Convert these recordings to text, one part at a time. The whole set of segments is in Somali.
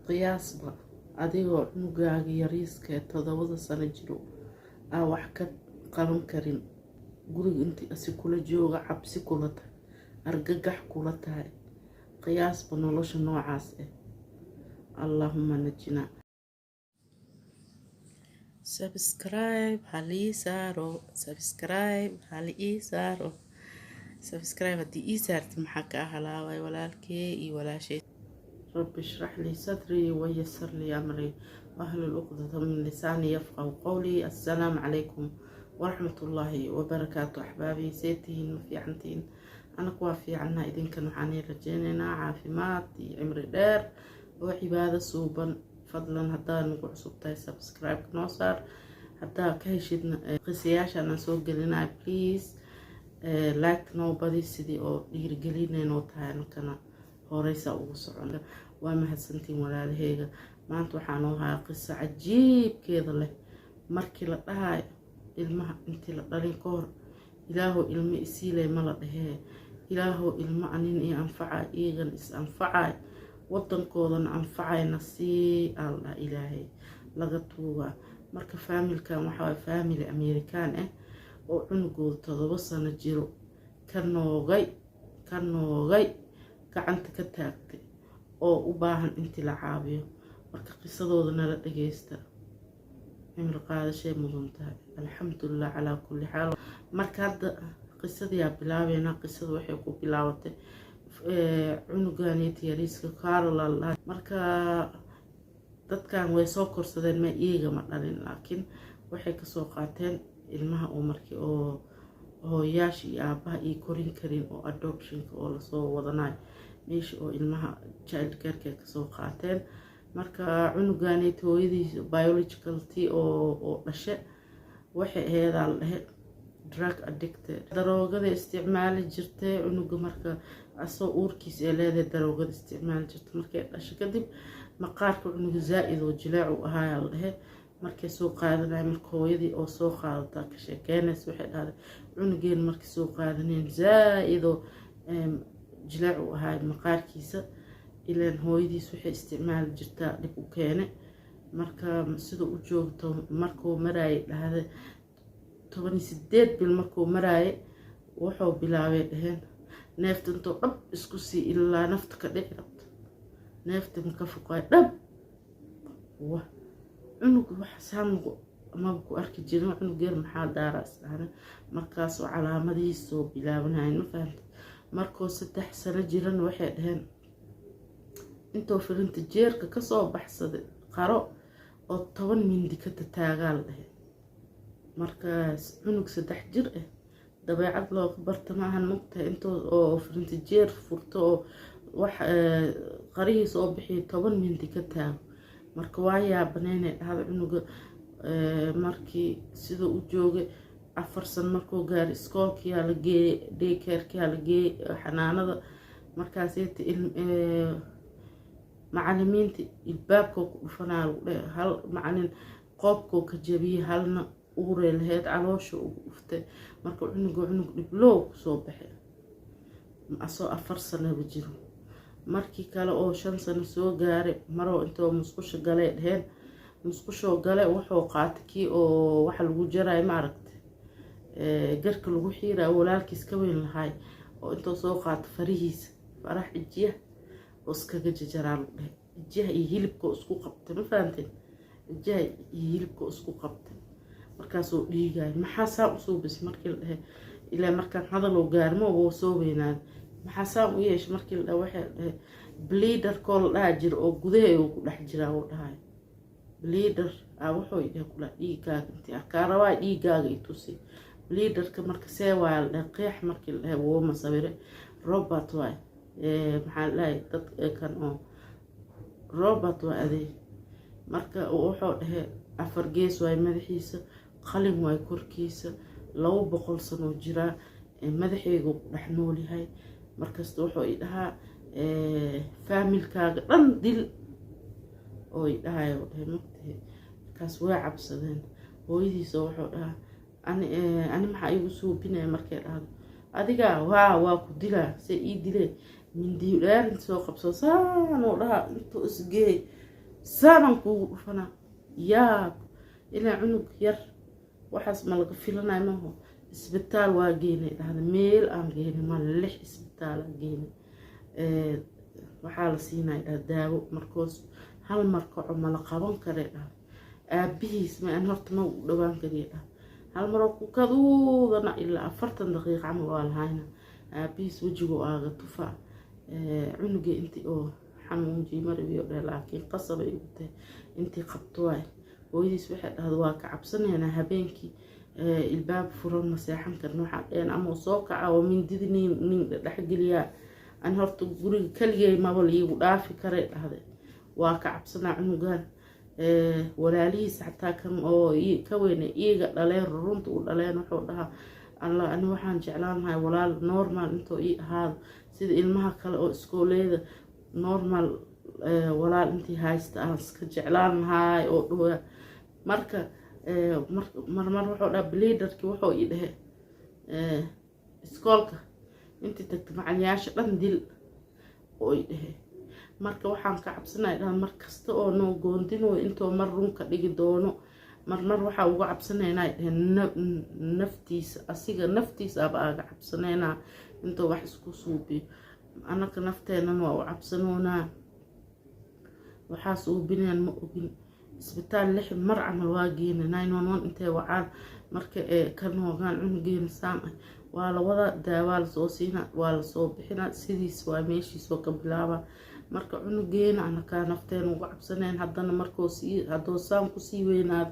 qiyaasba adigoo cunugaaga yariiska ee 7 sano jiro aa wax ka qaban karin guriga intii asi kula jooga cabsi kula tahay argagax kula tahay qiyaasba nolosha noocaas allahumma najina subscribe haddii ii saartid maxaa ka halaaway walaalkee iyo walaashay رب اشرح لي صدري ويسر لي أمري واحلل عقدة من لساني يفقهوا قولي. السلام عليكم ورحمة الله وبركاته أحبابي سيتين مفيعنتين أنا كوافي عنا إذن كانوا حاني رجيننا عافمات عمري دير وعبادة صوبا فضلا هدا نقول صوبتاي سبسكرايب نوصر هدا كهيشدنا قسياش أنا سوق لنا بليز لايك نوبادي سيدي أو يرقلينا نوتاين كنا horeysa ugu socon waa mahadsantiin walaalaheyga maanta waxaan u hayaa qiso cajiibkeeda leh markii la dhahay ilmaha intii la dhalin ka hor ilaahu ilmo isiilay ma la dhahee ilaahu ilmo anin iyo anfacay iyagan is anfacay wadankoodana anfacayna sii alla ilaahay laga tuugaa marka faamilkan waxaa faamili Amerikaan oo cunugooda 7 sano jiro ka noogay gacanta ka taagtay oo u baahan intii la caabiyo marka qisadooda nala dhageysta cimri qaadashay mudan tahay alxamdulillah calaa kulli xaal marka hadda qisadii aa bilaabeena qisadu waxay ku bilaabatay cunugaaniyada yariiska Carol marka dadkan way soo korsadeen ma iyaga ma dhalin laakiin waxay ka soo qaateen ilmaha oo markii oo hooyaashii iyo aabaha ii korin karin oo adoptionka oo lasoo wadanayo meesha oo ilmaha child care ka soo qaateen marka cunugaaniyada hooyadiis biological oo dhashe waxay ahayd drug addicted daroogada isticmaali jirtay cunuga marka asoo uurkiis ee leedahay daroogada isticmaali jirtay markay dhashay kadib maqaarka cunuga zaa'id oo jileec u ahaa markay soo qaadanay marka hooyadii oo soo qaadata ka sheekeynaysa waxay dhahday cunugeen markii soo qaadaneen zaa'id oo jileec u ahaa maqaarkiisa ilaan hooyadiis waxay isticmaali jirtaa dhib u keenay marka sida u joogto markuu maraayay dhahday 18 bil markuu maraayay wuxuu bilaabay dhaheen neefta intuu dhab isku sii ilaa nafta ka dhici rabto neefta ma ka foqay dhab cunug wax saamgo ama ku arki jirin cunugeen maxaa daaraas ahna markaas oo calaamadihiisa soo bilaabanayeen ma fahamtay markuu 3 sano jiran waxay dhaheen intuu firinta jeerka ka soo baxsaday qaro oo 10 mindi ka taagaal dhahay markaas cunug 3 jir dabeecad loo barta maahan mugta intuu oo firinta jeer furto oo wax qariis oo bixi 10 mindi ka taago marka waa yaabaneenay dhahada cunuga markii sida u joogay 4 sano markuu gaar iskoolkii la geeyay daycare la geeyay xanaanada markaas macallimiinta ilbaabka ku dhufanaa hal macallin qoobkoo ka jabiyay halna uurey lahayd caloosha ugu dhuftay marka cunug dhiblow soo baxay asoo 4 sano jiro markii kale oo 5 sano soo gaaray maroo intoo musqusha galay dhaheen musqusho galay wuxuu qaatay kii oo waxa lagu jaray ma aragtay garka lagu xiiraa walaalkiis ka weyn lahay oo intoo soo qaatay farihiisa farax ijiya oo iskaga jajaraan dhahay ijiya iyo hilibka isku qabtay ma fahanteen ijiya iyo hilibka isku qabtay markaas oo dhiigay maxaa saa u soo bis markii la dhahay ilaa markaan hadal oo gaarmo oo soo weynaan maxaa saa u yeeshay markii la dhahay waxay dhahay bleeder kool dhaajir oo gudaheeda ku dhex jira oo dhahay bleeder wuxuu idin kula dhiigaaga intii ka rabaa dhiigaaga i tusi bleederka marka see waa la qeex markii la dhahay woo ma sawire robot waay maxaa la dhahay dad kan oo robot waa adeeg marka wuxuu dhahay 4 gees waay madaxiisa qalin waay korkiisa 200 sano jira madaxeegu dhex nool yahay markasta wuxuu i dhahaa faamilkaaga dhan dil oo i dhahay mugtay kaas way cabsadeen hooyadiisa wuxuu dhahaa ani maxaa igu suubinaya markay dhahdo adiga waa ku dilaa say ii dilee mindi dheer soo qabso saan oo dhaha intuu isgeey saanan kuugu dhufanaa yaab ilaa cunug yar waxaas ma laga filanayo maho isbitaal waa geynay dhahda meel aan geynay ma 6 isbitaal aan geynay waxaa la siinay daawo markoos hal markaco ma la qaban karay dhahda aabihiis ma aan horta ma u dhawaan kariya dhahda hal maroo ku kaduudana ilaa 40 daqiiqo camal waa lahayna aabihiis wejigu aaga tufaa cunugii intii oo xanuunjii marabiyo dheer laakiin qasab ay ugu tahay intii qabto waay hooyadiis waxay dhahda waa ka cabsanaynaa habeenkii ilbaab furan ma seexan karno waxaa dheen ama soo kaca oo mindidi nin dhexgeliyaa aan horta guriga kaligay maba liigu dhaafi karay dhahday waa ka cabsanaa cunugan walaalihiis xataa kan oo ka weyne iyaga dhaleen runta u dhaleen wuxuu dhahaa allah ani waxaan jeclaan lahay walaal normal intoo ii ahaado sida ilmaha kale oo iskooleeda normal walaal intii haysta aan iska jeclaan lahay oo dhawaa marka marmar wuxuu dhaha bleederkii wuxuu ii dhahe iskoolka intii tagta macalyaasha dhan dil oo ii dhahe marka waxaan ka cabsanaya dhaha mar kasta oo noo goondinooyo intoo mar runka dhigi doono marmar waxaa uga cabsanaynaa dhahe naftiisa asiga naftiisa aba aaga cabsanaynaa intoo wax isku suubiyo anaka nafteenan waa u cabsanoonaa waxaa suubinayaan ma ogin isbitaal 6 mar camal waa geena 911 intee wacaan marka ka noogaan cunugeena saam ah waa la wada daawaa la soo siina waa la soo bixina sidiis waa meeshiis oo ka bilaaba marka cunugeena anaka nafteen uga cabsanayn haddana markoo haddoo saam ku sii weynaad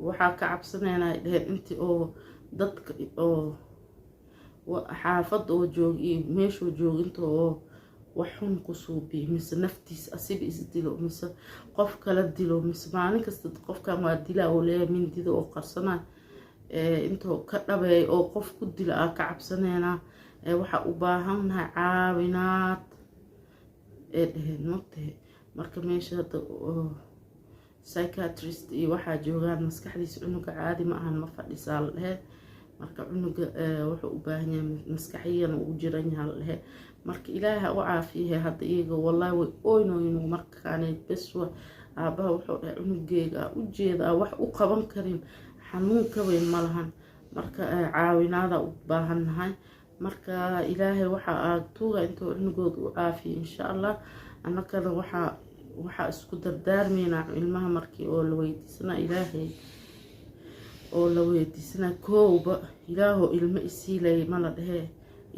waxaa ka cabsanaynaa dhaheen intii oo dadka oo xaafad oo joog iyo meeshoo jooginta oo waxun ku suubi mise naftiisa asiba isdilo mise qof kala dilo mise maalin kasta qofkan waa dilaa oo leeyahay mindida oo qarsanaa intoo ka dhabeey oo qof ku dila aa ka cabsanaynaa waxaa u baahannahay caawinaad dhaheen mogtahay marka meesha hadda psychiatrist iyo waxaa joogaan maskaxdiisa cunuga caadi ma ahan ma fadhisaa la dhehe marka cunuga wuxuu u baahan yahay maskaxiyan uu jiran yahay la dhehe marka ilaaha u caafiyahay hadda iyaga wallahi way ooynooyin markaaneed beswa aabaha wuxuu dhahay cunuggeega u jeedaa wax u qaban karin xanuun ka weyn ma lahan marka caawinaada u baahannahay marka ilaahay waxaa aagtuuga intuu cunugooda u caafiya insha allah annakana waxaa isku dardaarmaynaa ilmaha markii oo la weydiisanaa ilaahay oo la weydiisanaa koowba ilaahoo ilmo isiilay ma la dhehee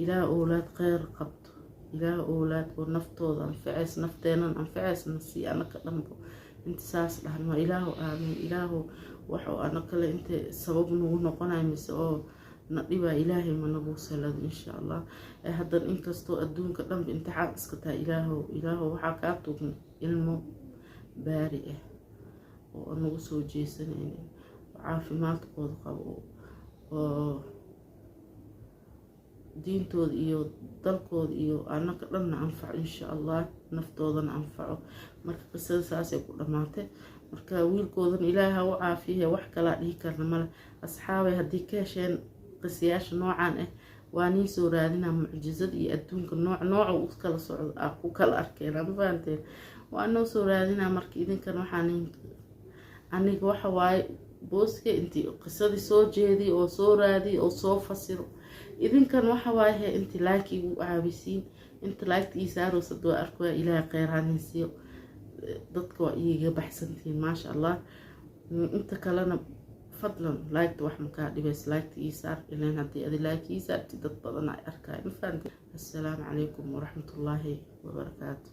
ilaah oolaad kheyr qabto ilaah oolaad oo naftooda anfaceys nafteenan anfaceysna sii anaka dhanbo inta saas dhahno ilaahu aamin ilaahu waxuu anakale inta sabab nagu noqonay mise oo na dhibaa ilaahay ma nagu salado insha allah haddan inkastoo adduunka dhanba imtixaan iska tahay ilaahu waxaa kaa tuugna ilmo baari ah oo nagu soo jeesanaynin caafimaadkooda qabo oo diintooda iyo dalkooda iyo anaka dhanna anfaco insha allah naftoodana anfaco marka qisada saasay ku dhammaatay marka wiilkoodan ilaahay ha u caafiye wax kalaa dhihi karna male asxaabay haddii ka hesheen qisayaasha noocan ah waa nii soo raadinaa mucjizad iyo adduunka nooca u kala socdo ku kala arkeen ma fahanteen waa noo soo raadinaa marka idinkan waxaan aniga waxa waaye booska intii qisadii soo jeediy oo soo raadiy oo soo fasiro idinkan waxa waaye intii like igu caawisiin inta like ii saarosad waa arkaa ilaahay kheyr hanisiyo dadka waa iiga baxsantiin maasha allah inta kalena fadlan like wax ma kaa dhibays like ii saar ileen haddii adi like ii saarti dad badan ay arkaa ma fahanteen assalaamu calaykum waraxmatullaahi wabarakaatu